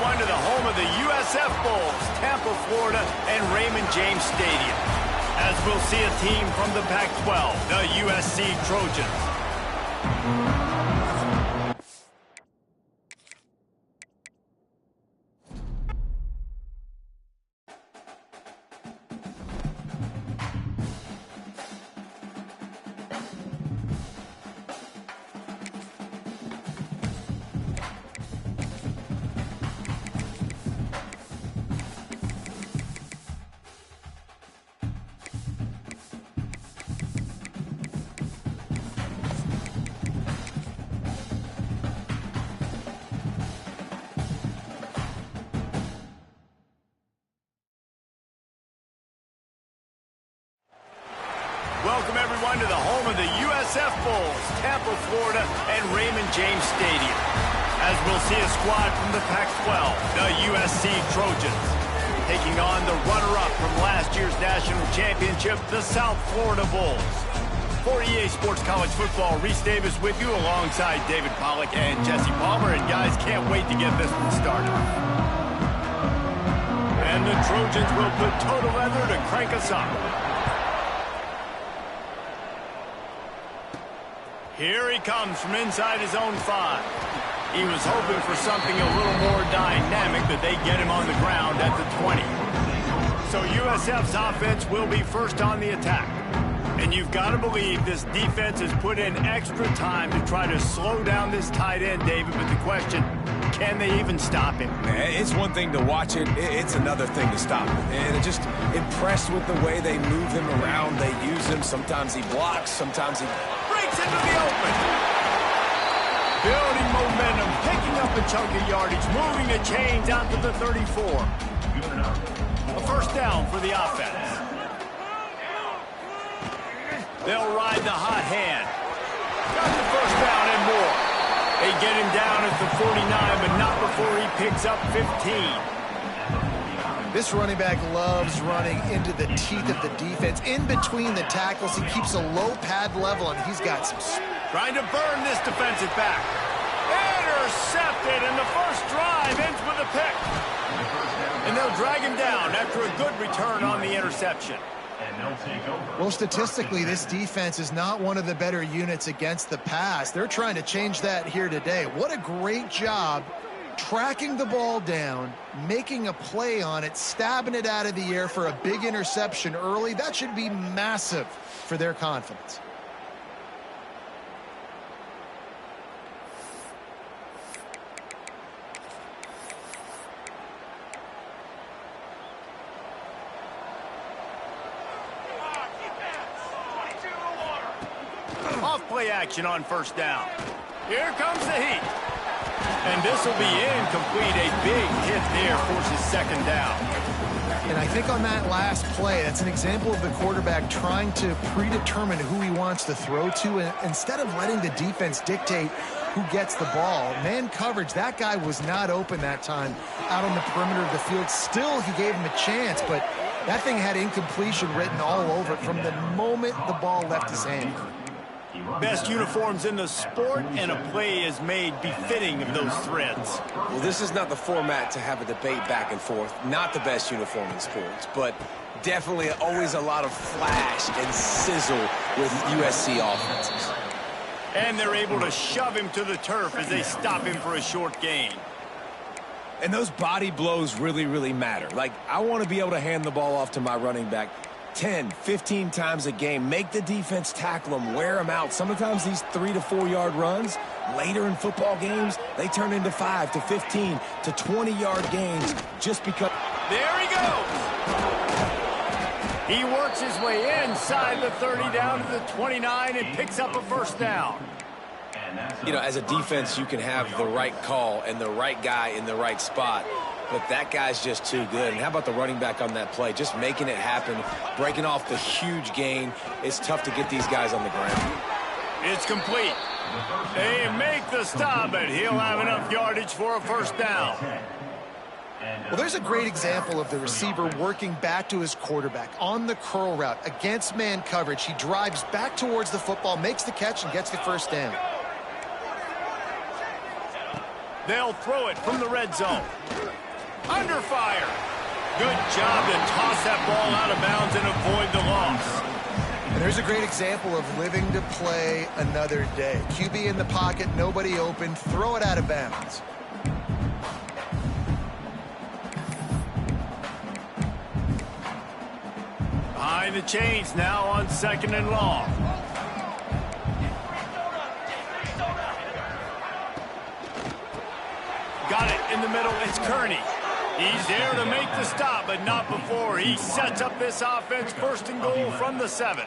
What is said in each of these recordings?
everyone, to the home of the USF Bulls, Tampa, Florida, and Raymond James Stadium. As we'll see a team from the Pac-12, the USC Trojans. Welcome, everyone, to the home of the USF Bulls, Tampa, Florida, and Raymond James Stadium. As we'll see a squad from the Pac-12, the USC Trojans, taking on the runner-up from last year's national championship, the South Florida Bulls. For EA Sports College Football, Reese Davis with you alongside David Pollack and Jesse Palmer. And guys, can't wait to get this one started. And the Trojans will put total leather to crank us up. Here he comes from inside his own 5. He was hoping for something a little more dynamic, but they get him on the ground at the 20. So USF's offense will be first on the attack. And you've got to believe this defense has put in extra time to try to slow down this tight end, David. But the question, can they even stop him? It's one thing to watch it. It's another thing to stop him. And just impressed with the way they move him around. They use him. Sometimes he blocks. Sometimes he breaks into the open. Building momentum, picking up a chunk of yardage, moving the chains out to the 34. A first down for the offense. They'll ride the hot hand. Got the first down and more. They get him down at the 49, but not before he picks up 15. This running back loves running into the teeth of the defense. In between the tackles, he keeps a low pad level, and he's got some... Trying to burn this defensive back. Intercepted, and the first drive ends with a pick. And they'll drag him down after a good return on the interception. Well, statistically, this defense is not one of the better units against the pass. They're trying to change that here today. What a great job tracking the ball down, making a play on it, stabbing it out of the air for a big interception early. That should be massive for their confidence. Off-play action on first down. Here comes the heat. And this will be incomplete. A big hit there forces second down. And I think on that last play, that's an example of the quarterback trying to predetermine who he wants to throw to. And instead of letting the defense dictate who gets the ball, man coverage, that guy was not open that time out on the perimeter of the field. Still, he gave him a chance, but that thing had incompletion written all over it from the moment the ball left his hand. Best uniforms in the sport, and a play is made befitting of those threads. Well, this is not the format to have a debate back and forth. Not the best uniform in sports, but definitely always a lot of flash and sizzle with USC offenses. And they're able to shove him to the turf as they stop him for a short gain. And those body blows really, really matter. Like, I want to be able to hand the ball off to my running back 10, 15 times a game. Make the defense tackle them, wear them out. Sometimes these 3 to 4 yard runs, later in football games, they turn into 5 to 15 to 20 yard gains just because. There he goes. He works his way inside the 30 down to the 29 and picks up a first down. You know, as a defense, you can have the right call and the right guy in the right spot. But that guy's just too good. And how about the running back on that play? Just making it happen, breaking off the huge gain. It's tough to get these guys on the ground. It's complete. They make the stop, but he'll have enough yardage for a first down. Well, there's a great example of the receiver working back to his quarterback on the curl route against man coverage. He drives back towards the football, makes the catch, and gets the first down. They'll throw it from the red zone. Good job to toss that ball out of bounds and avoid the loss. And there's a great example of living to play another day. QB in the pocket, nobody open, throw it out of bounds. Behind the chains now on 2nd and long. Got it in the middle. It's Kearney. He's there to make the stop, but not before. He sets up this offense 1st and goal from the 7.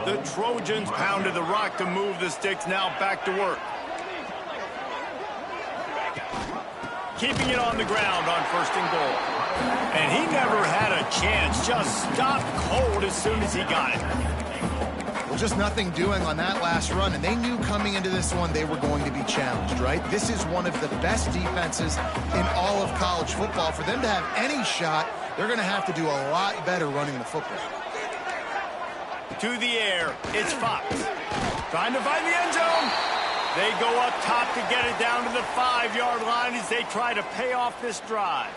The Trojans pounded the rock to move the sticks. Now back to work. Keeping it on the ground on 1st and goal. And he never had a chance. Just stopped cold as soon as he got it. Well, just nothing doing on that last run, and they knew coming into this one they were going to be challenged, right? This is one of the best defenses in all of college football. For them to have any shot, they're going to have to do a lot better running the football. To the air, it's Fox. Trying to find the end zone. They go up top to get it down to the 5-yard line as they try to pay off this drive.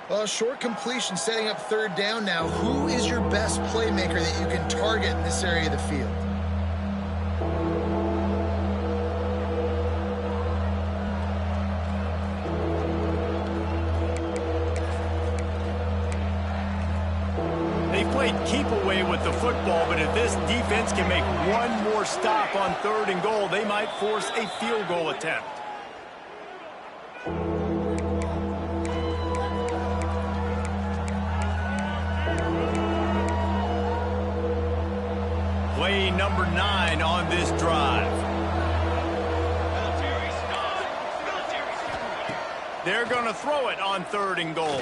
Well, short completion setting up 3rd down now. Who is your best playmaker that you can target in this area of the field? They played keep away with the football, but if this defense can make one more stop on 3rd and goal, they might force a field goal attempt. Play number 9 on this drive. They're going to throw it on 3rd and goal.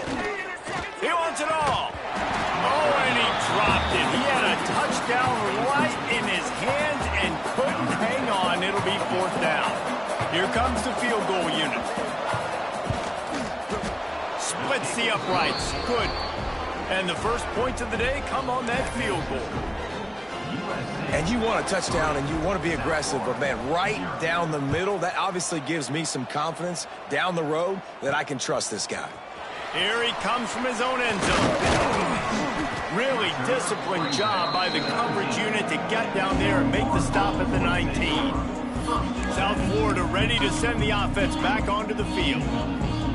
He wants it all. Oh, and he dropped it. He had a touchdown right in his hands and couldn't hang on. It'll be 4th down. Here comes the field goal unit. Splits the uprights. Good. And the first points of the day come on that field goal. And you want a touchdown and you want to be aggressive, but man, right down the middle, that obviously gives me some confidence down the road that I can trust this guy. Here he comes from his own end zone. Really disciplined job by the coverage unit to get down there and make the stop at the 19. South Florida ready to send the offense back onto the field.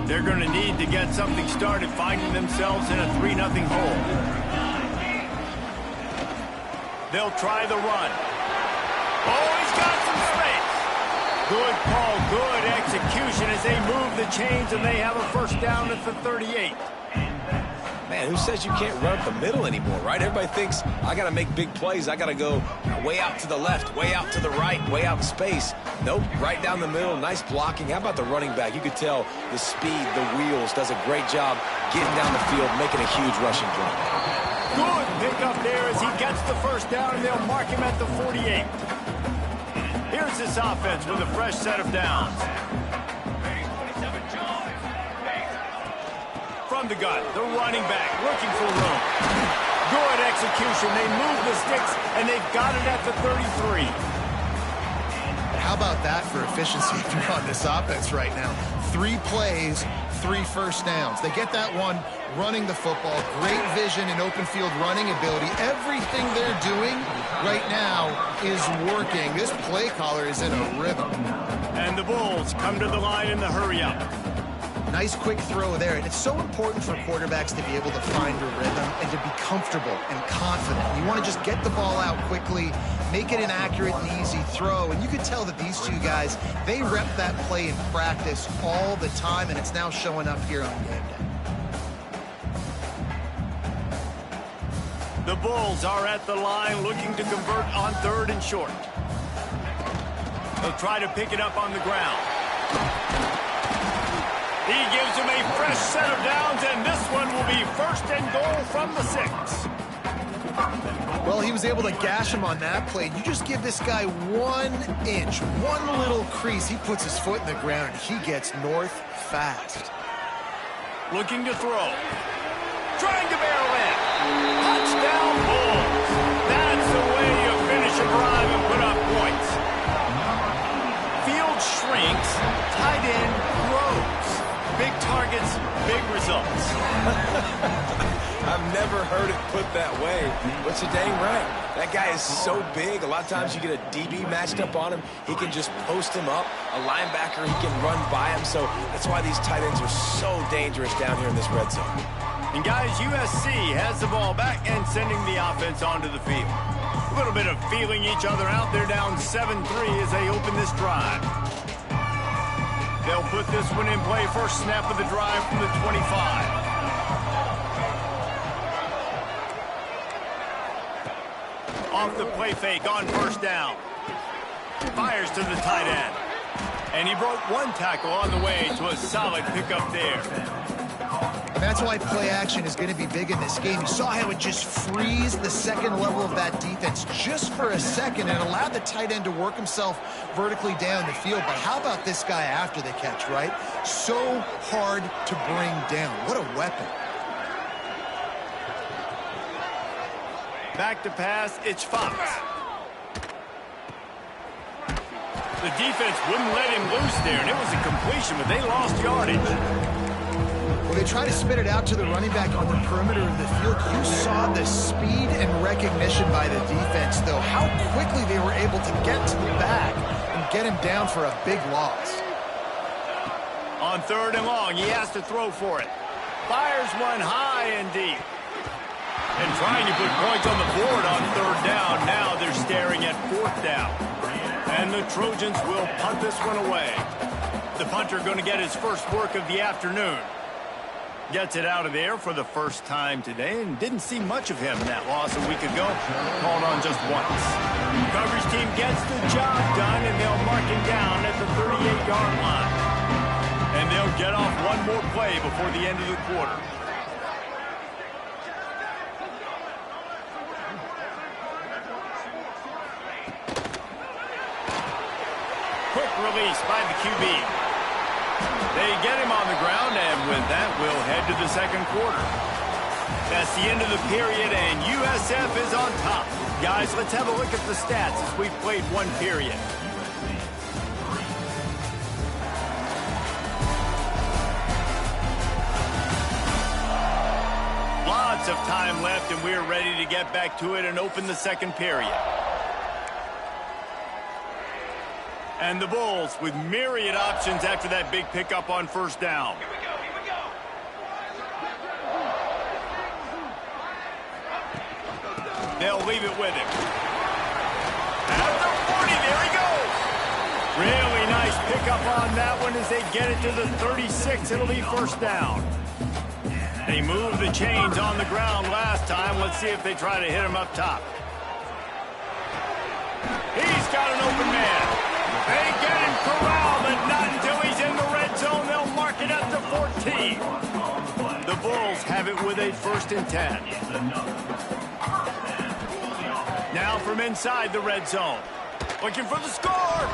They're going to need to get something started, finding themselves in a 3-0 hole. They'll try the run. Oh, he's got some space. Good call, good execution as they move the chains, and they have a 1st down at the 38. Man, who says you can't run up the middle anymore, right? Everybody thinks, I got to make big plays. I got to go way out to the left, way out to the right, way out in space. Nope, right down the middle, nice blocking. How about the running back? You could tell the speed, the wheels, does a great job getting down the field, making a huge rushing drive. Good pick up there as he gets the 1st down, and they'll mark him at the 48. Here's this offense with a fresh set of downs. From the gun, the running back looking for room. Good execution. They move the sticks, and they've got it at the 33. How about that for efficiency if you're on this offense right now? 3 plays, 3 1st downs. They get that one running the football. Great vision and open field running ability. Everything they're doing right now is working. This play caller is in a rhythm. And the Bulls come to the line in the hurry-up. Nice quick throw there. And it's so important for quarterbacks to be able to find a rhythm and to be comfortable and confident. You want to just get the ball out quickly, make it an accurate and easy throw. And you could tell that these 2 guys, they rep that play in practice all the time, and it's now showing up here on game day. The Bulls are at the line looking to convert on 3rd and short. They'll try to pick it up on the ground. He gives him a fresh set of downs, and this one will be 1st and goal from the 6. Well, he was able to gash him on that play. You just give this guy 1 inch, one little crease. He puts his foot in the ground, and he gets north fast. Looking to throw. Trying to barrel in. Touchdown Bulls. That's the way you finish a drive and put up points. Field shrinks. Tight end grows. Big targets, big results. I've never heard it put that way, but you're dang right. That guy is so big. A lot of times you get a DB matched up on him. He can just post him up. A linebacker, he can run by him. So that's why these tight ends are so dangerous down here in this red zone. And guys, USC has the ball back and sending the offense onto the field. A little bit of feeling each other out. They're down 7-3 as they open this drive. They'll put this one in play. First snap of the drive from the 25. Off the play fake on first down. Fires to the tight end. And he broke one tackle on the way to a solid pickup there. And that's why play action is going to be big in this game. You saw how it just frees the second level of that defense just for a second and allowed the tight end to work himself vertically down the field. But how about this guy after the catch, right? So hard to bring down. What a weapon. Back to pass, it's Fox. The defense wouldn't let him loose there, and it was a completion, but they lost yardage. Well, they try to spit it out to the running back on the perimeter of the field. You saw the speed and recognition by the defense, though. How quickly they were able to get to the back and get him down for a big loss. On third and long, he has to throw for it. Fires one high and deep. And trying to put points on the board on third down. Now they're staring at fourth down. And the Trojans will punt this one away. The punter going to get his first work of the afternoon. Gets it out of there for the first time today and didn't see much of him in that loss a week ago. Called on just once. Coverage team gets the job done and they'll mark him down at the 38-yard line. And they'll get off one more play before the end of the quarter. Quick release by the QB. They get him on the ground, and with that, we'll head to the second quarter. That's the end of the period, and USF is on top. Guys, let's have a look at the stats as we've played one period. Lots of time left, and we're ready to get back to it and open the second period. And the Bulls with myriad options after that big pickup on first down. Here we go. They'll leave it with him. At the 40, there he goes. Really nice pickup on that one as they get it to the 36. It'll be first down. They moved the chains on the ground last time. Let's see if they try to hit him up top. He's got an open man. They get him corralled, but not until he's in the red zone. They'll mark it up to 14. The Bulls have it with a 1st and 10. Now from inside the red zone. Looking for the score.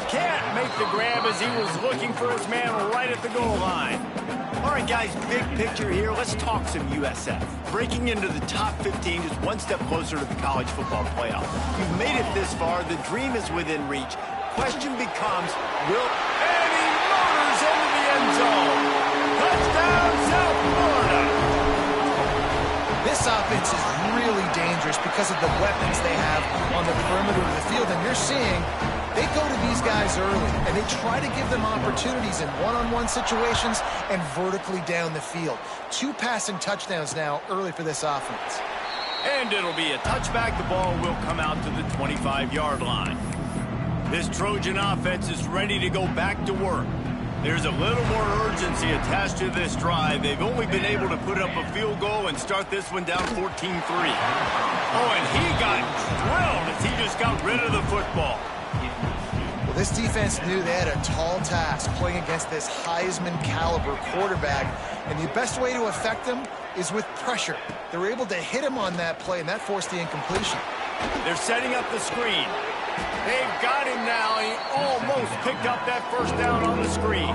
Can't make the grab as he was looking for his man right at the goal line. All right, guys, big picture here. Let's talk some USF. Breaking into the top 15 is one step closer to the college football playoff. You've made it this far. The dream is within reach. Question becomes, and he motors into the end zone. Touchdown, South Florida. This offense is really dangerous because of the weapons they have on the perimeter of the field. And you're seeing they go to these guys early, and they try to give them opportunities in one-on-one situations and vertically down the field. 2 passing touchdowns now early for this offense. And it'll be a touchback. The ball will come out to the 25-yard line. This Trojan offense is ready to go back to work. There's a little more urgency attached to this drive. They've only been able to put up a field goal and start this one down 14-3. Oh, and he got drilled as he just got rid of the football. Well, this defense knew they had a tall task playing against this Heisman caliber quarterback, and the best way to affect him is with pressure. They were able to hit him on that play, and that forced the incompletion. They're setting up the screen. They've got him now. He almost picked up that first down on the screen.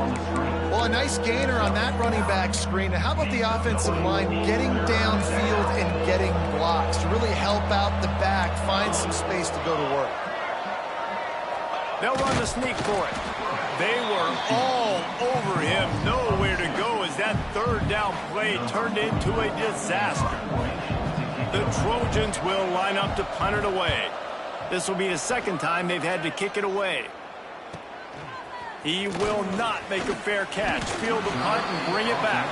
Well, a nice gainer on that running back screen. Now, how about the offensive line getting downfield and getting blocks to really help out the back, find some space to go to work? They'll run the sneak for it. They were all over him. Nowhere to go as that third down play turned into a disaster. The Trojans will line up to punt it away. This will be the second time they've had to kick it away. He will not make a fair catch. Field the punt and bring it back.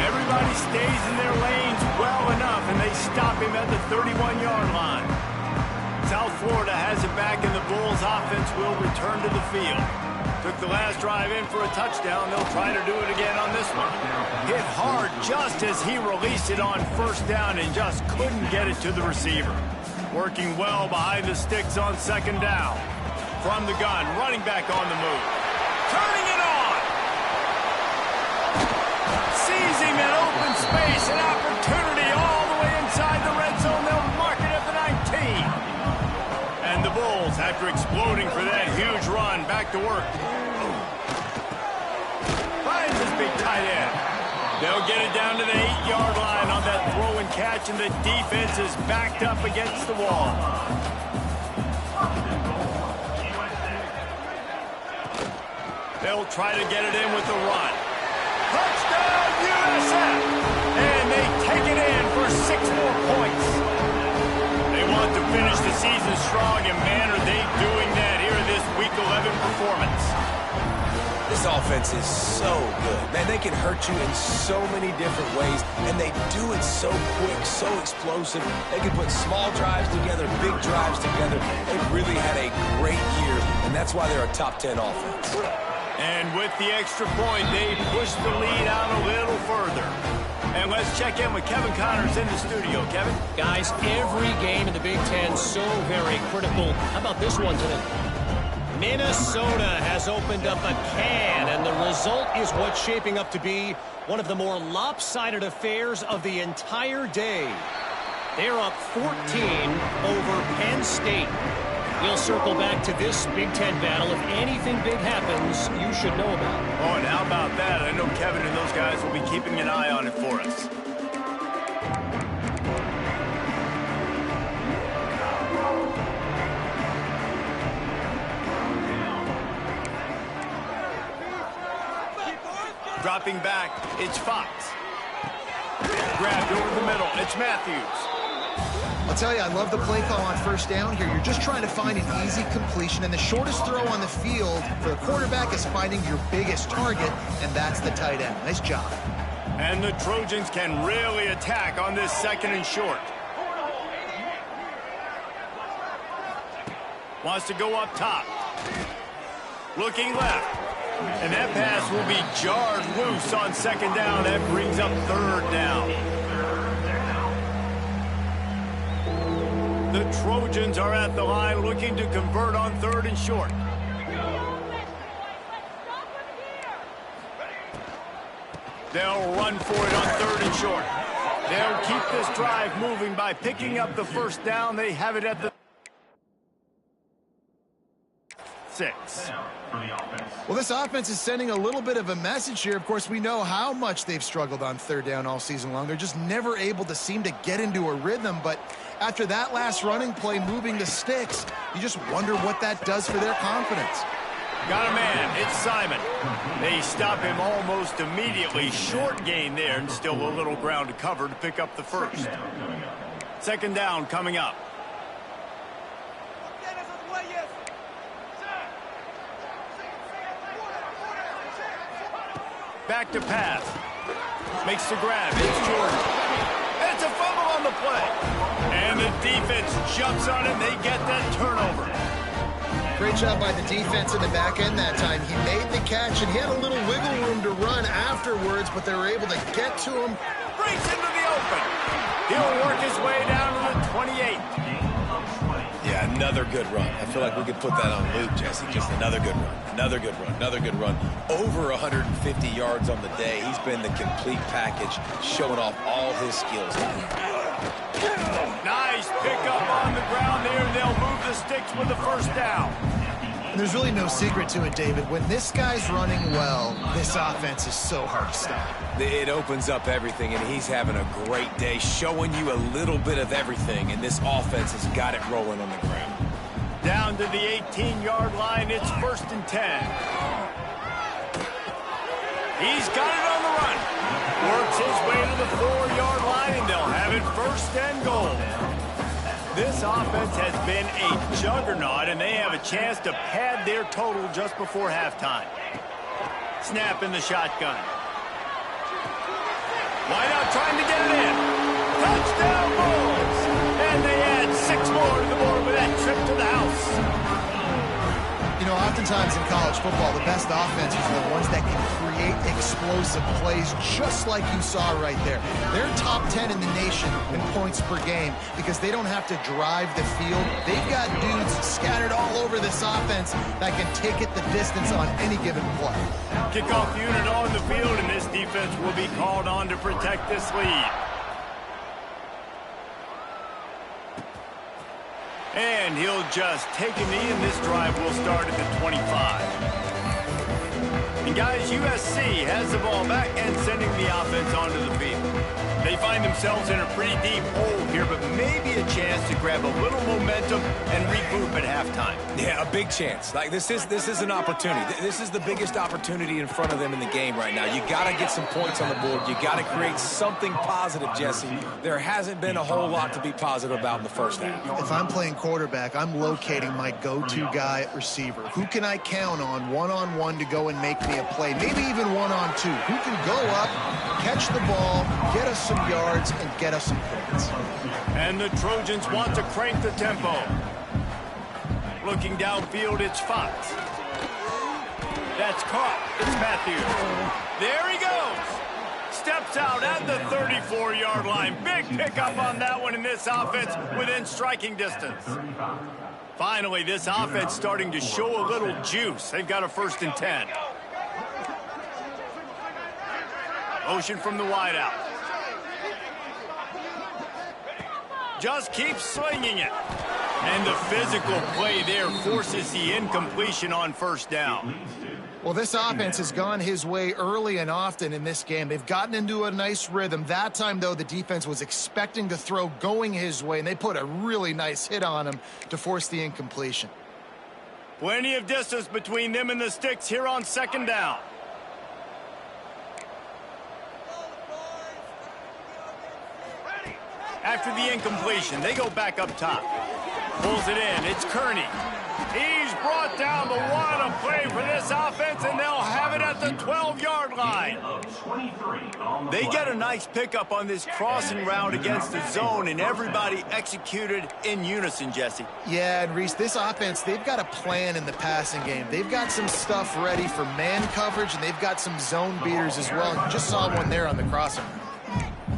Everybody stays in their lanes well enough, and they stop him at the 31-yard line. South Florida has it back, and the Bulls offense will return to the field. Took the last drive in for a touchdown. They'll try to do it again on this one. Hit hard just as he released it on first down and just couldn't get it to the receiver. Working well behind the sticks on second down. From the gun, running back on the move. Turning it on. Seizing that open space, an opportunity all the way inside the red zone. They'll mark it at the 19. And the Bulls, after exploding for that huge run, back to work. Finds his big tight end. They'll get it down to the 8-yard line on that throw and catch, and the defense is backed up against the wall. They'll try to get it in with the run. Touchdown, USF! And they take it in for 6 more points. They want to finish the season strong, and man, are they doing that here in this Week 11 performance. This offense is so good. Man, they can hurt you in so many different ways, and they do it so quick, so explosive. They can put small drives together, big drives together. They've really had a great year, and that's why they're a top 10 offense. And with the extra point, they push the lead out a little further. And let's check in with Kevin Connors in the studio. Kevin? Guys, every game in the Big Ten so very critical. How about this one today? Minnesota has opened up a can, and the result is what's shaping up to be one of the more lopsided affairs of the entire day. They're up 14 over Penn State. We'll circle back to this Big Ten battle. If anything big happens, you should know about it. Oh, and how about that? I know Kevin and those guys will be keeping an eye on it for us. Dropping back, it's Fox. Grabbed over the middle, it's Matthews. I'll tell you, I love the play call on first down here. You're just trying to find an easy completion, and the shortest throw on the field for the quarterback is finding your biggest target, and that's the tight end. Nice job. And the Trojans can really attack on this second and short. Wants to go up top. Looking left. And that pass will be jarred loose on second down. That brings up third down. The Trojans are at the line looking to convert on third and short. They'll run for it on third and short. They'll keep this drive moving by picking up the first down. They have it at the 6. Well, this offense is sending a little bit of a message here. Of course, we know how much they've struggled on third down all season long. They're just never able to seem to get into a rhythm. But after that last running play, moving the sticks, you just wonder what that does for their confidence. Got a man. It's Simon. They stop him almost immediately. Short gain there, and still a little ground to cover to pick up the first. Second down coming up. Back to pass. Makes the grab. It's Jordan. And it's a fumble on the play. And the defense jumps on it. They get that turnover. Great job by the defense in the back end that time. He made the catch, and he had a little wiggle room to run afterwards, but they were able to get to him. Breaks into the open. He'll work his way down to the 28. Yeah, another good run. I feel like we could put that on loop, Jesse. Just another good run, another good run, another good run. Over 150 yards on the day. He's been the complete package, showing off all his skills. Nice pickup on the ground there. They'll move the sticks with the first down. And there's really no secret to it, David. When this guy's running well, this offense is so hard to stop. It opens up everything, and he's having a great day, showing you a little bit of everything, and this offense has got it rolling on the ground. Down to the 18-yard line, it's 1st and 10. He's got it on the run. Works his way to the 4-yard line, and they'll have it first and goal. This offense has been a juggernaut, and they have a chance to pad their total just before halftime. Snap in the shotgun. Wideout trying to get it in. Touchdown Bulls! And they add 6 more to the board with that trip to the house. You know, oftentimes in college football, the best offenses are the ones that can create explosive plays, just like you saw right there. They're top 10 in the nation in points per game because they don't have to drive the field. They've got dudes scattered all over this offense that can take it the distance on any given play. Kickoff unit on the field, and this defense will be called on to protect this lead. And he'll just take a knee, and this drive will start at the 25. And guys, USC has the ball back and sending the offense onto the field. They find themselves in a pretty deep hole here, but maybe a chance to grab a little momentum and regroup at halftime. Yeah, a big chance. Like this is an opportunity. This is the biggest opportunity in front of them in the game right now. You got to get some points on the board. You got to create something positive, Jesse. There hasn't been a whole lot to be positive about in the first half. If I'm playing quarterback, I'm locating my go-to guy at receiver. Who can I count on one-on-one to go and make me a play? Maybe even one-on-two. Who can go up, catch the ball, get us some yards, and get us some points. And the Trojans want to crank the tempo. Looking downfield, it's Fox. That's caught. It's Matthews. There he goes. Steps out at the 34-yard line. Big pickup on that one in this offense within striking distance. Finally, this offense starting to show a little juice. They've got a 1st and 10. Motion from the wideout. Just keeps slinging it. And the physical play there forces the incompletion on 1st down. Well, this offense has gone his way early and often in this game. They've gotten into a nice rhythm. That time, though, the defense was expecting to throw going his way, and they put a really nice hit on him to force the incompletion. Plenty of distance between them and the sticks here on 2nd down. After the incompletion, they go back up top. Pulls it in. It's Kearney. He's brought down the one. A play for this offense, and they'll have it at the 12-yard line. They get a nice pickup on this crossing route against the zone, and everybody executed in unison, Jesse. Yeah, and Reese, this offense, they've got a plan in the passing game. They've got some stuff ready for man coverage, and they've got some zone beaters as well. You just saw one there on the crossing route.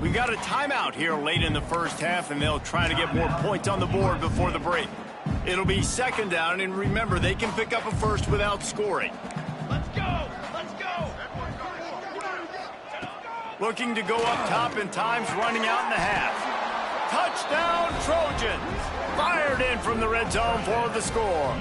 We got a timeout here late in the 1st half, and they'll try to get more points on the board before the break. It'll be 2nd down, and remember, they can pick up a 1st without scoring. Let's go! Let's go! Looking to go up top, and time's running out in the half. Touchdown, Trojans! Fired in from the red zone for the score.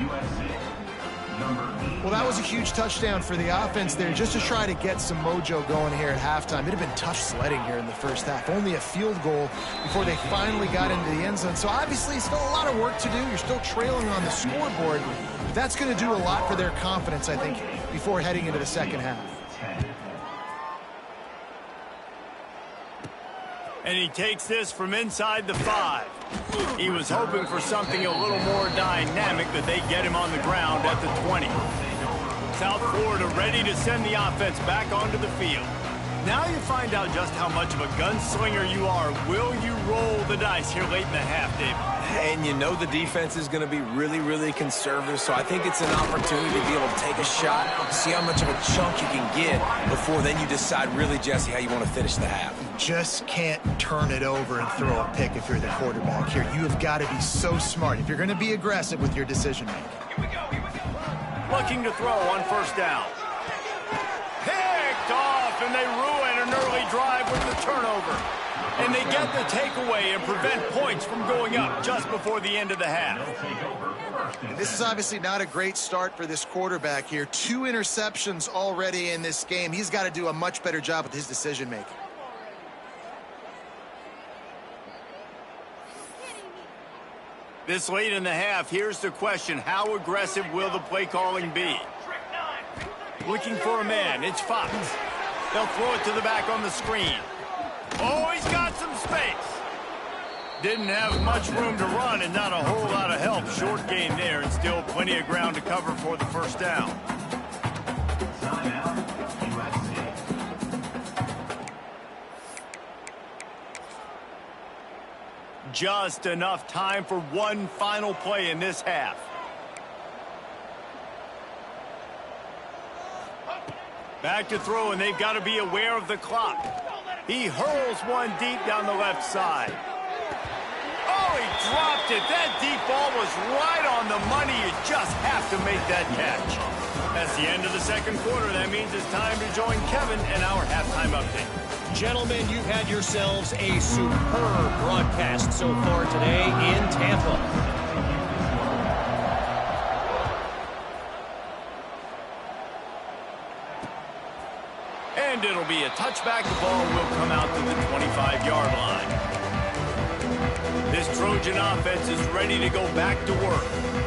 Well, that was a huge touchdown for the offense there, just to try to get some mojo going here at halftime. It'd have been tough sledding here in the 1st half. Only a field goal before they finally got into the end zone. So obviously, still a lot of work to do. You're still trailing on the scoreboard. But that's going to do a lot for their confidence, I think, before heading into the 2nd half. And he takes this from inside the 5. He was hoping for something a little more dynamic, but they get him on the ground at the 20. South Florida ready to send the offense back onto the field. Now you find out just how much of a gunslinger you are. Will you roll the dice here late in the half, David? And you know the defense is going to be really, really conservative, so I think it's an opportunity to be able to take a shot, see how much of a chunk you can get before then you decide really, Jesse, how you want to finish the half. You just can't turn it over and throw a pick if you're the quarterback here. You have got to be so smart if you're going to be aggressive with your decision-making. Here we go, here we go. Looking to throw on 1st down. Picked off, and they ruin an early drive with the turnover. And they get the takeaway and prevent points from going up just before the end of the half. And this is obviously not a great start for this quarterback here. 2 interceptions already in this game. He's got to do a much better job with his decision-making. This late in the half, here's the question. How aggressive will the play calling be? Looking for a man. It's Fox. They'll throw it to the back on the screen. Oh, he's got some space. Didn't have much room to run and not a whole lot of help. Short gain there and still plenty of ground to cover for the first down. Just enough time for one final play in this half. Back to throw, and they've got to be aware of the clock. He hurls one deep down the left side. Oh, he dropped it. That deep ball was right on the money. You just have to make that catch. That's the end of the second quarter. That means it's time to join Kevin and our halftime update. Gentlemen, you've had yourselves a superb broadcast so far today in Tampa. And it'll be a touchback. The ball will come out to the 25-yard line. This Trojan offense is ready to go back to work.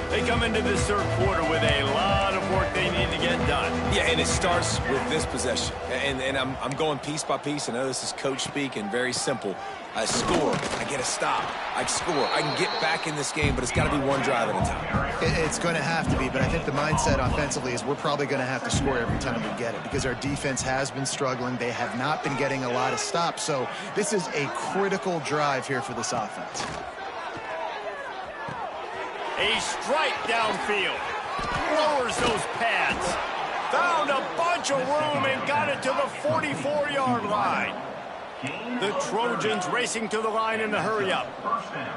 They come into this third quarter with a lot of work they need to get done. Yeah, and it starts with this possession. And I'm going piece by piece. I know this is coach speak and very simple. I score. I get a stop. I score. I can get back in this game, but it's got to be one drive at a time. It's going to have to be, but I think the mindset offensively is we're probably going to have to score every time we get it because our defense has been struggling. They have not been getting a lot of stops, so this is a critical drive here for this offense. A strike downfield. Lowers those pads. Found a bunch of room and got it to the 44-yard line. The Trojans racing to the line in the hurry-up.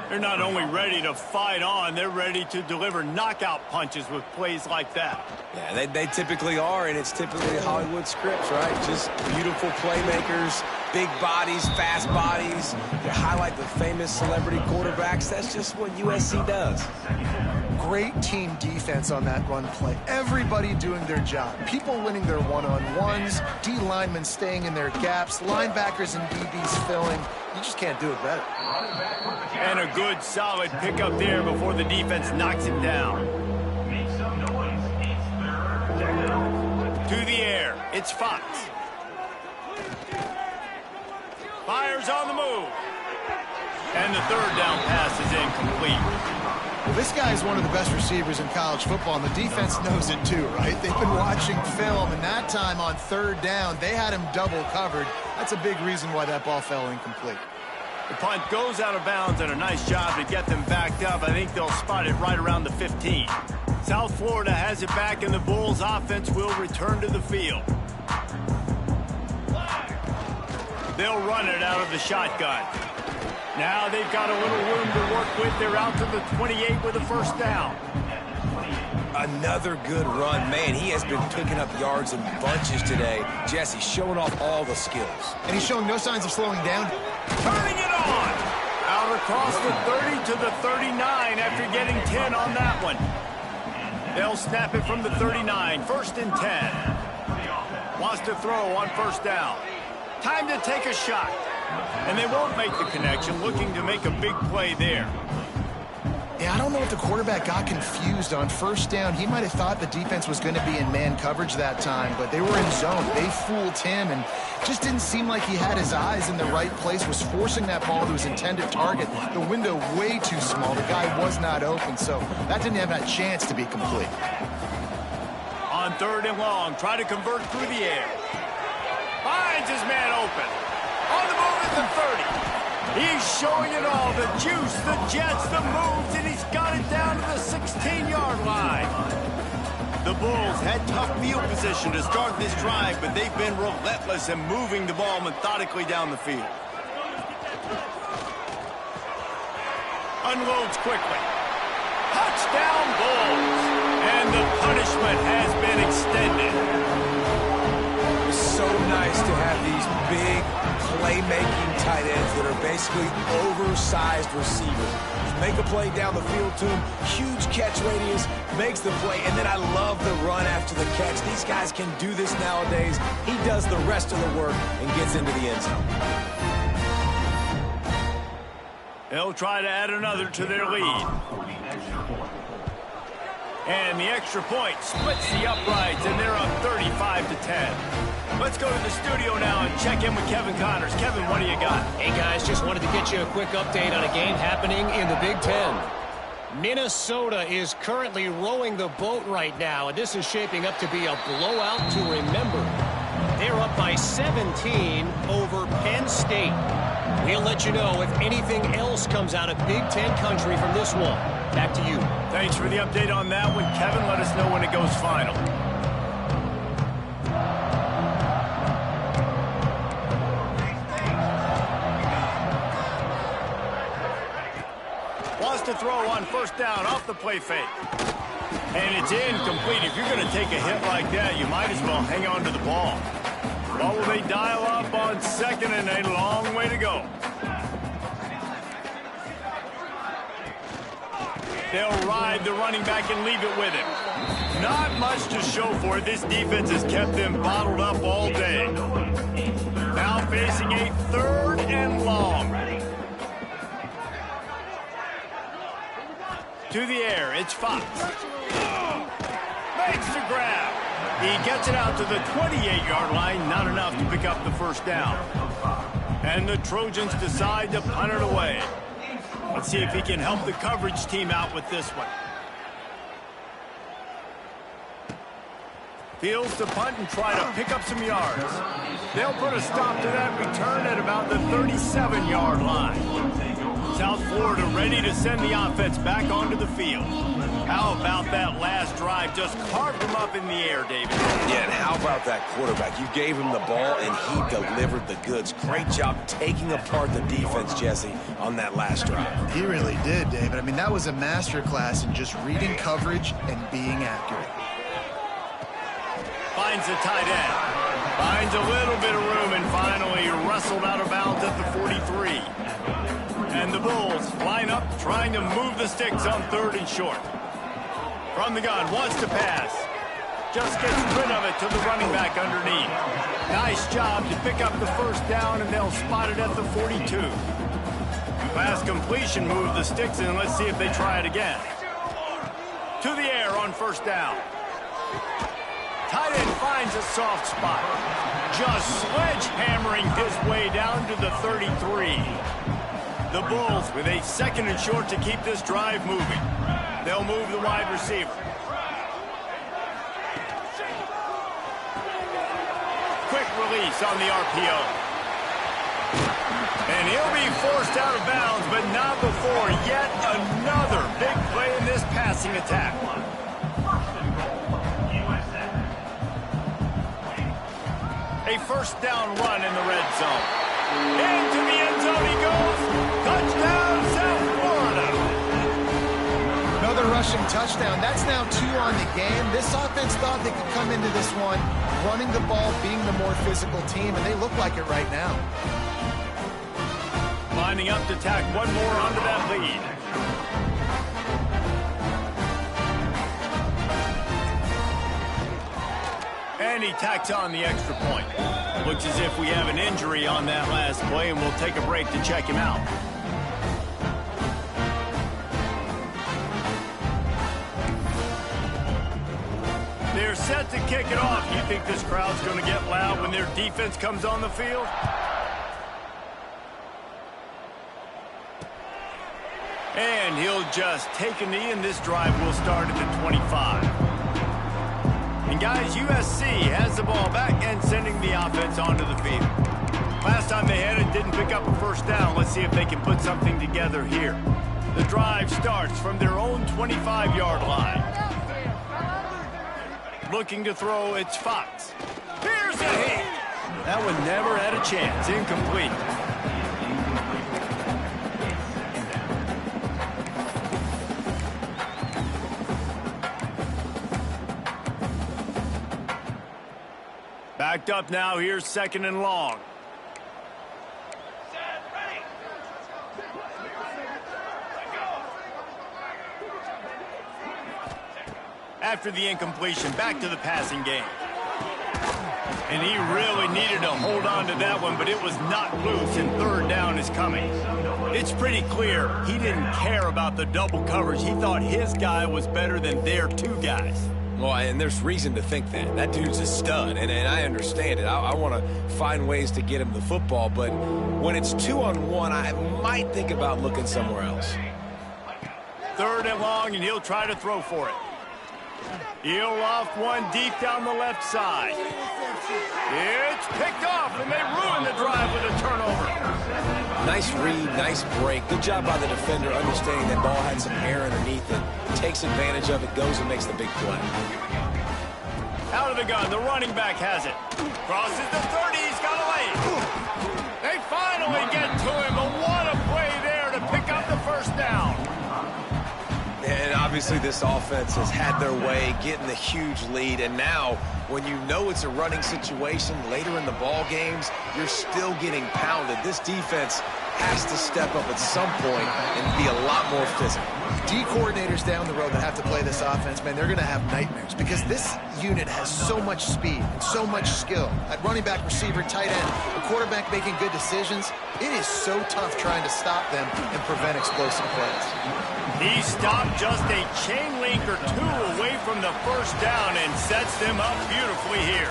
They're not only ready to fight on, they're ready to deliver knockout punches with plays like that. Yeah, they typically are, and it's typically Hollywood scripts, right? Just beautiful playmakers, big bodies, fast bodies. They highlight the famous celebrity quarterbacks. That's just what USC does. Great team defense on that run play. Everybody doing their job. People winning their one-on-ones, D linemen staying in their gaps, linebackers and DBs filling. You just can't do it better. And a good, solid pickup there before the defense knocks him down. To the air, it's Fox. Fires on the move. And the third down pass is incomplete. Well, this guy is one of the best receivers in college football, and the defense knows it too, right? They've been watching film, and that time on third down, they had him double covered. That's a big reason why that ball fell incomplete. The punt goes out of bounds, and a nice job to get them backed up. I think they'll spot it right around the 15. South Florida has it back, and the Bulls offense will return to the field. They'll run it out of the shotgun. Now they've got a little room to work with. They're out to the 28 with a first down. Another good run. Man, he has been picking up yards in bunches today. Jesse showing off all the skills. And he's showing no signs of slowing down. Turning it on. Out across the 30 to the 39 after getting 10 on that one. They'll snap it from the 39. First and 10. Wants to throw on first down. Time to take a shot. And they won't make the connection, looking to make a big play there. Yeah, I don't know if the quarterback got confused on first down. He might have thought the defense was going to be in man coverage that time, but they were in zone. They fooled him and just didn't seem like he had his eyes in the right place, was forcing that ball to his intended target. The window way too small. The guy was not open, so that didn't have that chance to be complete. On third and long, try to convert through the air. Finds his man open. On the move at the 30. He's showing it all. The juice, the jets, the moves, and he's got it down to the 16-yard line. The Bulls had tough field position to start this drive, but they've been relentless in moving the ball methodically down the field. Unloads quickly. Touchdown Bulls. And the punishment has been extended. So nice to have these big playmaking tight ends that are basically oversized receivers. Make a play down the field to him, huge catch radius, makes the play, and then I love the run after the catch. These guys can do this nowadays. He does the rest of the work and gets into the end zone. They'll try to add another to their lead. And the extra point splits the uprights, and they're up 35-10. Let's go to the studio now and check in with Kevin Connors. Kevin, what do you got? Hey, guys, just wanted to get you a quick update on a game happening in the Big Ten. Minnesota is currently rowing the boat right now, and this is shaping up to be a blowout to remember. They're up by 17 over Penn State. We'll let you know if anything else comes out of Big Ten country from this one. Back to you. Thanks for the update on that one, Kevin. Let us know when it goes final. Wants to throw on first down off the play fake. And it's incomplete. If you're going to take a hit like that, you might as well hang on to the ball. Well, will they dial up on second and a long way to go? They'll ride the running back and leave it with him. Not much to show for it. This defense has kept them bottled up all day. Now facing a 3rd and long. To the air, it's Fox. Makes the grab. He gets it out to the 28-yard line, not enough to pick up the first down. And the Trojans decide to punt it away. Let's see if he can help the coverage team out with this one. Fields to punt and try to pick up some yards. They'll put a stop to that return at about the 37-yard line. South Florida ready to send the offense back onto the field. How about that last drive? Just carved them up in the air, David. Yeah, and how about that quarterback? You gave him the ball, and he delivered the goods. Great job taking apart the defense, Jesse, on that last drive. He really did, David. I mean, that was a masterclass in just reading coverage and being accurate. Finds the tight end. Finds a little bit of room and finally wrestled out of bounds at the 43. And the Bulls line up trying to move the sticks on 3rd and short. From the gun, wants to pass. Just gets rid of it to the running back underneath. Nice job to pick up the first down, and they'll spot it at the 42. Pass completion, move the sticks, and let's see if they try it again. To the air on first down. Tight end finds a soft spot. Just sledgehammering his way down to the 33. The Bulls with a 2nd and short to keep this drive moving. They'll move the wide receiver. Quick release on the RPO. And he'll be forced out of bounds, but not before yet another big play in this passing attack. A first down run in the red zone. Into the end zone he goes. Touchdown, South Florida. Another rushing touchdown. That's now 2 on the game. This offense thought they could come into this one running the ball, being the more physical team, and they look like it right now. Lining up to tack one more onto that lead. And he tacks on the extra point. Looks as if we have an injury on that last play, and we'll take a break to check him out. They're set to kick it off. You think this crowd's going to get loud when their defense comes on the field? And he'll just take a knee, and this drive will start at the 25. And guys, USC has the ball back and sending the offense onto the field. Last time they had it, didn't pick up a first down. Let's see if they can put something together here. The drive starts from their own 25-yard line. Looking to throw, it's Fox. Here's a hit. That one never had a chance. Incomplete. Backed up now. Here's 2nd and long. After the incompletion, back to the passing game. And he really needed to hold on to that one, but it was not loose, and 3rd down is coming. It's pretty clear he didn't care about the double coverage. He thought his guy was better than their 2 guys. Well, and there's reason to think that. That dude's a stud, and I understand it. I want to find ways to get him the football, but when it's 2-on-1, I might think about looking somewhere else. 3rd and long, and he'll try to throw for it. He'll loft one deep down the left side. It's picked off, and they ruin the drive with a turnover. Nice read, nice break. Good job by the defender understanding that ball had some air underneath it. Takes advantage of it, goes and makes the big play. Out of the gun, the running back has it. Crosses the 30, he's got a lane. They finally get to him, but what a play there to pick up the first down. And obviously this offense has had their way, getting the huge lead, and now when you know it's a running situation later in the ball games, you're still getting pounded. This defense has to step up at some point and be a lot more physical. D coordinators down the road that have to play this offense, man, they're going to have nightmares because this unit has so much speed and so much skill. At running back, receiver, tight end, the quarterback making good decisions, it is so tough trying to stop them and prevent explosive plays. He stopped just a chain link or two away from the first down and sets them up beautifully here.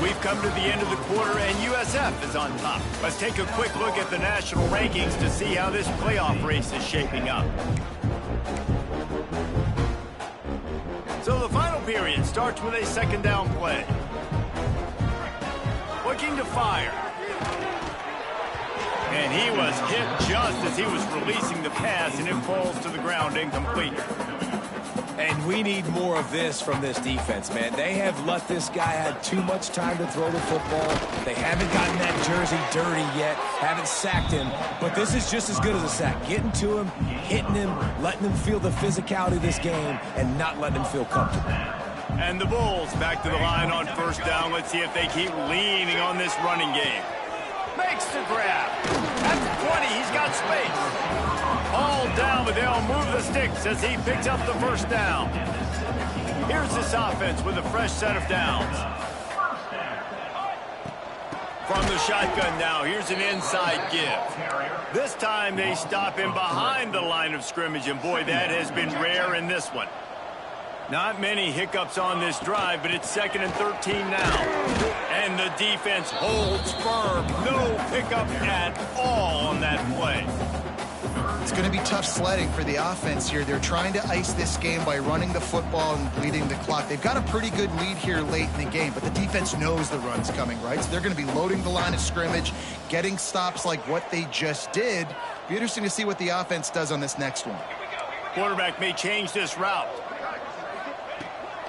We've come to the end of the quarter, and USF is on top. Let's take a quick look at the national rankings to see how this playoff race is shaping up. So the final period starts with a 2nd down play. Looking to fire. And he was hit just as he was releasing the pass, and it falls to the ground incomplete. And we need more of this from this defense, man. They have let this guy have too much time to throw the football. They haven't gotten that jersey dirty yet, haven't sacked him, but this is just as good as a sack. Getting to him, hitting him, letting him feel the physicality of this game, and not letting him feel comfortable. And the Bulls back to the line on 1st down. Let's see if they keep leaning on this running game. Makes the grab. At the 20, he's got space. All down, but they'll move the sticks as he picks up the 1st down. Here's this offense with a fresh set of downs. From the shotgun now, here's an inside give. This time they stop him behind the line of scrimmage, and boy, that has been rare in this one. Not many hiccups on this drive, but it's 2nd and 13 now. And the defense holds firm. No pickup at all on that play. It's going to be tough sledding for the offense here. They're trying to ice this game by running the football and bleeding the clock. They've got a pretty good lead here late in the game, but the defense knows the run's coming, right? So they're going to be loading the line of scrimmage, getting stops like what they just did. Be interesting to see what the offense does on this next one. Quarterback may change this route.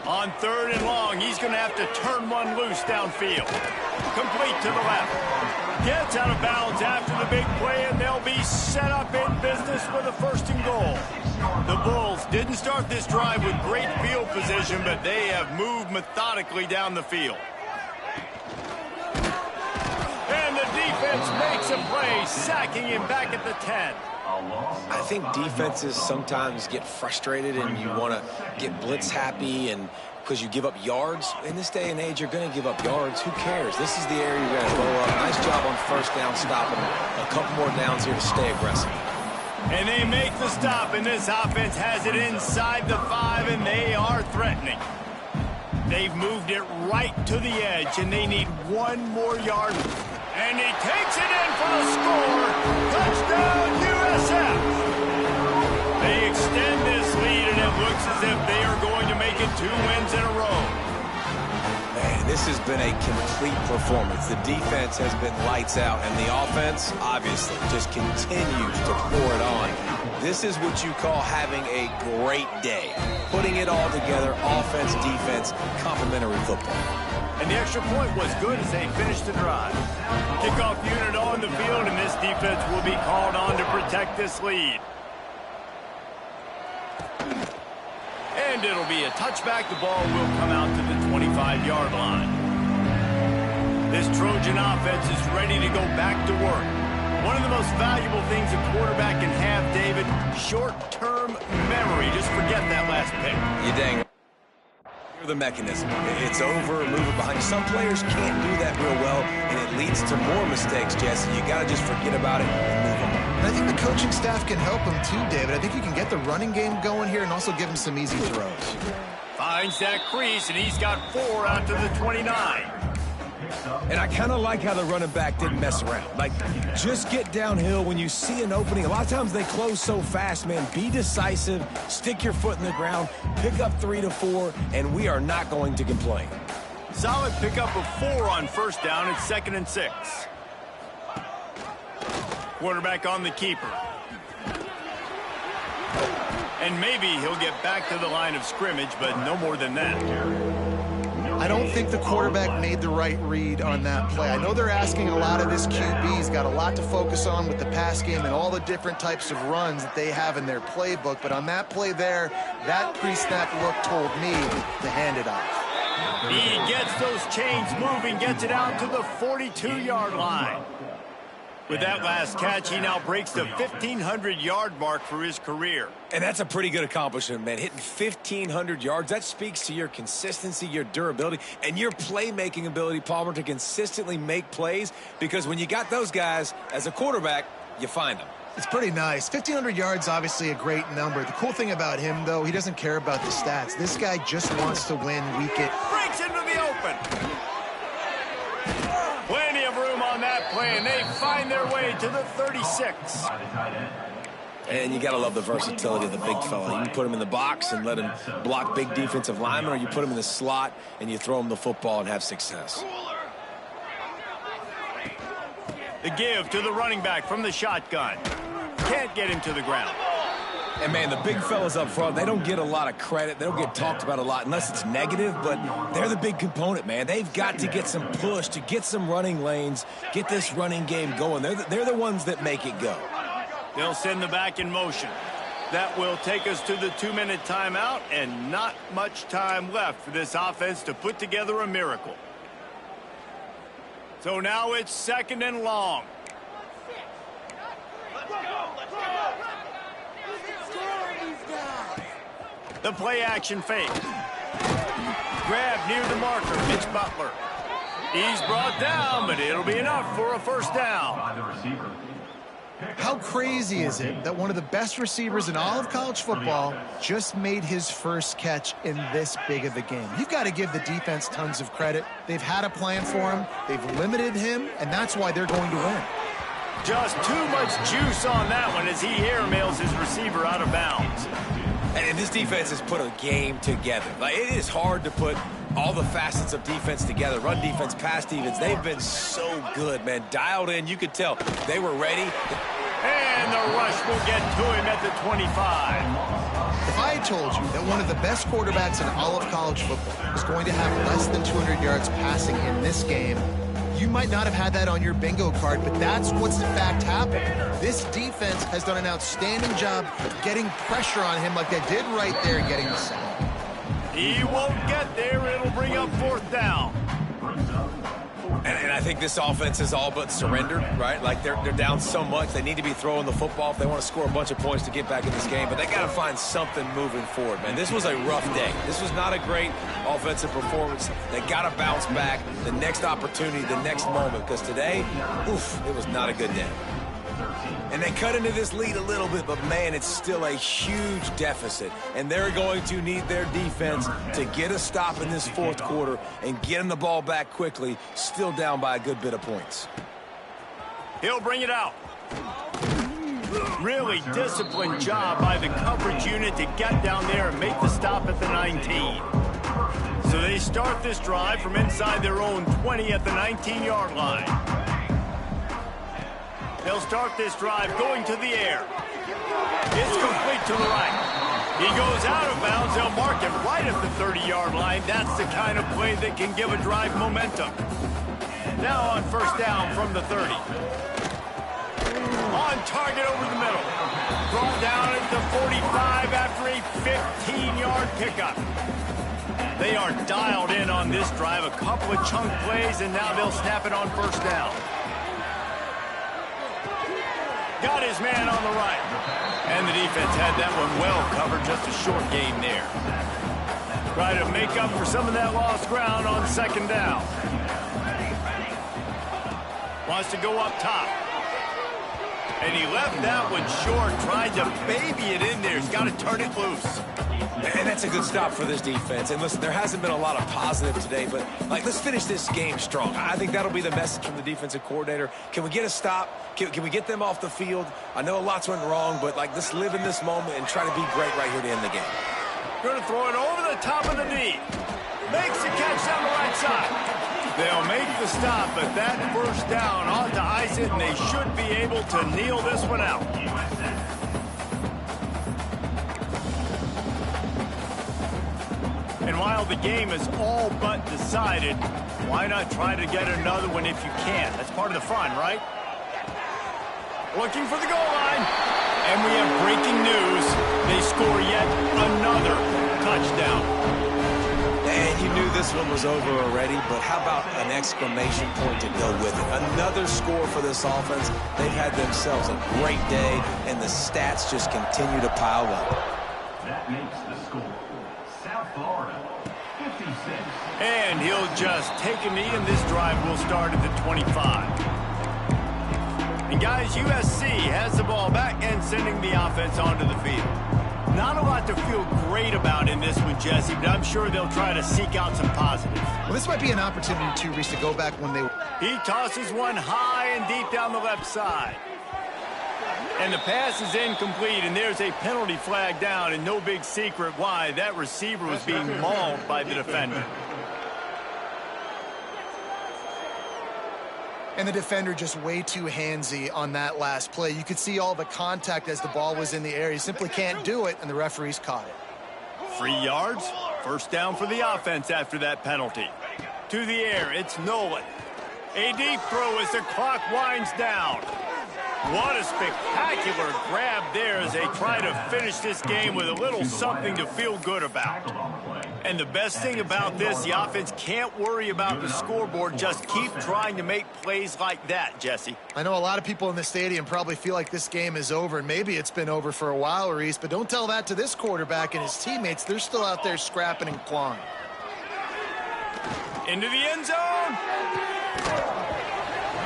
On 3rd and long, he's going to have to turn one loose downfield. Complete to the left. Gets out of bounds after the big play, and they'll be set up in business with a 1st and goal. The Bulls didn't start this drive with great field position, but they have moved methodically down the field. And the defense makes a play, sacking him back at the 10. I think defenses sometimes get frustrated and you want to get blitz happy and because you give up yards. In this day and age, you're going to give up yards. Who cares? This is the area you're going to blow up. Nice job on 1st down, stopping a couple more downs here to stay aggressive. And they make the stop, and this offense has it inside the 5, and they are threatening. They've moved it right to the edge, and they need 1 more yard. And he takes it in for the score. Touchdown, USF. They extend this lead, and it looks as if they are going to make it 2 wins in a row. Man, this has been a complete performance. The defense has been lights out, and the offense, obviously, just continues to pour it on. This is what you call having a great day. Putting it all together, offense, defense, complementary football. And the extra point was good as they finished the drive. Kickoff unit on the field, and this defense will be called on to protect this lead. And it'll be a touchback. The ball will come out to the 25-yard line. This Trojan offense is ready to go back to work. One of the most valuable things a quarterback can have, David, short-term memory. Just forget that last pick. You dang right. You're the mechanism. It's over, move it behind you. Some players can't do that real well, and it leads to more mistakes, Jesse. You got to just forget about it and move on. And I think the coaching staff can help him too, David. I think you can get the running game going here and also give him some easy throws. Finds that crease, and he's got 4 out to the 29. And I kind of like how the running back didn't mess around. Like, just get downhill when you see an opening. A lot of times they close so fast, man. Be decisive, stick your foot in the ground, pick up 3 to 4, and we are not going to complain. Solid pickup of 4 on first down. It's 2nd and 6. Quarterback on the keeper. And maybe he'll get back to the line of scrimmage, but no more than that. I don't think the quarterback made the right read on that play. I know they're asking a lot of this QB. He's got a lot to focus on with the pass game and all the different types of runs that they have in their playbook. But on that play there, that pre-snap look told me to hand it off. He gets those chains moving, gets it out to the 42-yard line. With that last catch, he now breaks the 1,500-yard mark for his career. And that's a pretty good accomplishment, man. Hitting 1,500 yards, that speaks to your consistency, your durability, and your playmaking ability, Palmer, to consistently make plays. Because when you got those guys, as a quarterback, you find them. It's pretty nice. 1,500 yards, obviously a great number. The cool thing about him, though, he doesn't care about the stats. This guy just wants to win week in. Breaks into the open. Plenty of room on that play, and they find their way to the 36. And you got to love the versatility of the big fella. You can put him in the box and let him block big defensive linemen, or you put him in the slot and you throw him the football and have success. The give to the running back from the shotgun. Can't get him to the ground. And, man, the big fellas up front, they don't get a lot of credit. They don't get talked about a lot unless it's negative, but they're the big component, man. They've got to get some push, to get some running lanes, get this running game going. They're the ones that make it go. They'll send the back in motion. That will take us to the 2-minute timeout, and not much time left for this offense to put together a miracle. So now it's 2nd and long. The play action fake. Grab near the marker, Mitch Butler. He's brought down, but it'll be enough for a first down. How crazy is it that one of the best receivers in all of college football just made his first catch in this big of a game? You've got to give the defense tons of credit. They've had a plan for him. They've limited him, and that's why they're going to win. Just too much juice on that one as he airmails his receiver out of bounds. And this defense has put a game together. Like, it is hard to put all the facets of defense together. Run defense, pass defense. They've been so good, man. Dialed in. You could tell they were ready. And the rush will get to him at the 25. If I had told you that one of the best quarterbacks in all of college football was going to have less than 200 yards passing in this game, you might not have had that on your bingo card, but that's what's in fact happened. This defense has done an outstanding job getting pressure on him like they did right there and getting the sack. He won't get there. It'll bring up 4th down. And I think this offense is all but surrendered, right? Like, they're down so much. They need to be throwing the football if they want to score a bunch of points to get back in this game. But they got to find something moving forward, man. This was a rough day. This was not a great offensive performance. They got to bounce back the next opportunity, the next moment. Because today, oof, it was not a good day. And they cut into this lead a little bit, but, man, it's still a huge deficit. And they're going to need their defense to get a stop in this 4th quarter and getting the ball back quickly, still down by a good bit of points. He'll bring it out. Really disciplined job by the coverage unit to get down there and make the stop at the 19. So they start this drive from inside their own 20 at the 19-yard line. They'll start this drive going to the air. It's complete to the right. He goes out of bounds. They'll mark him right at the 30-yard line. That's the kind of play that can give a drive momentum. Now on first down from the 30. On target over the middle. Brought down at the 45 after a 15-yard pickup. They are dialed in on this drive. A couple of chunk plays, and now they'll snap it on first down. Got his man on the right. And the defense had that one well covered. Just a short gain there. Try to make up for some of that lost ground on 2nd down. Wants to go up top. And he left that one short. Tried to baby it in there. He's got to turn it loose. And that's a good stop for this defense. And listen, there hasn't been a lot of positive today, but let's finish this game strong. I think that'll be the message from the defensive coordinator. Can we get a stop? Can we get them off the field? I know lots went wrong, but let's live in this moment and try to be great right here to end the game. Going to throw it over the top of the knee. Makes the catch down the right side. They'll make the stop, but that first down ought to ice it, and they should be able to kneel this one out. And while the game is all but decided, why not try to get another one if you can? That's part of the fun, right? Looking for the goal line. And we have breaking news. They score yet another touchdown. And you knew this one was over already, but how about an exclamation point to go with it? Another score for this offense. They've had themselves a great day, and the stats just continue to pile up. That makes the score. South Florida, 56. And he'll just take a knee, and this drive will start at the 25. And guys, USC has the ball back and sending the offense onto the field. Not a lot to feel great about in this one, Jesse, but I'm sure they'll try to seek out some positives. Well, this might be an opportunity, too, Reese, to go back when they... He tosses one high and deep down the left side. And the pass is incomplete, and there's a penalty flag down, and no big secret why. That receiver was being mauled by the defender. And the defender just way too handsy on that last play. You could see all the contact as the ball was in the air. He simply can't do it, and the referees caught it. 3 yards, first down for the offense after that penalty. To the air, it's Nolan. A deep throw as the clock winds down. What a spectacular grab there as they try to finish this game with a little something to feel good about. And the best thing about this, the offense can't worry about the scoreboard. Just keep trying to make plays like that, Jesse. I know a lot of people in the stadium probably feel like this game is over, and maybe it's been over for a while, Reese, but don't tell that to this quarterback and his teammates. They're still out there scrapping and clawing. Into the end zone.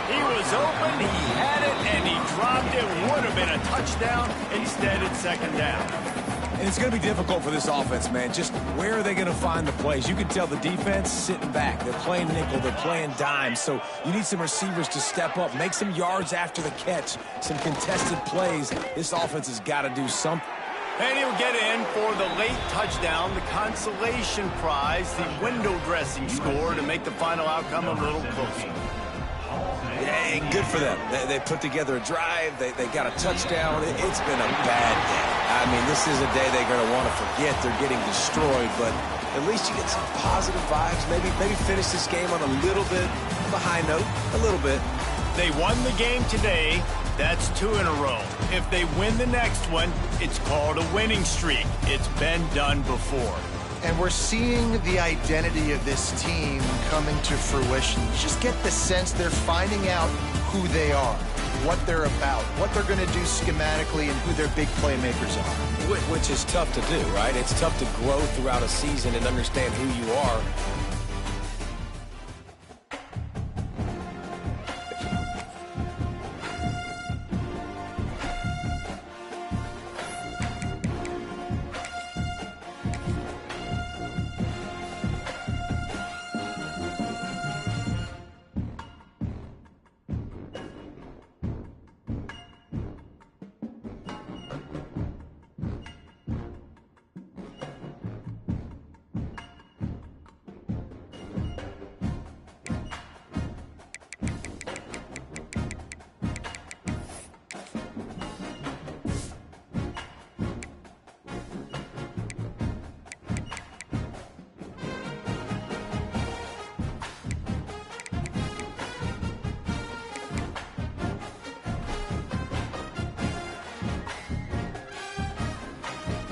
He was open, he had it, and he dropped it. Would have been a touchdown. Instead, it's second down. And it's going to be difficult for this offense, man. Just where are they going to find the plays? You can tell the defense sitting back. They're playing nickel. They're playing dime. So you need some receivers to step up, make some yards after the catch, some contested plays. This offense has got to do something. And he'll get in for the late touchdown, the consolation prize, the window dressing score to make the final outcome a little closer. Yeah, good for them. They put together a drive. They got a touchdown. It's been a bad day. I mean, this is a day they're going to want to forget. They're getting destroyed, but at least you get some positive vibes. Maybe finish this game on a little bit of a high note, a little bit. They won the game today. That's 2 in a row. If they win the next one, it's called a winning streak. It's been done before. And we're seeing the identity of this team coming to fruition. You just get the sense they're finding out who they are, what they're about, what they're going to do schematically, and who their big playmakers are. Which is tough to do, right? It's tough to grow throughout a season and understand who you are.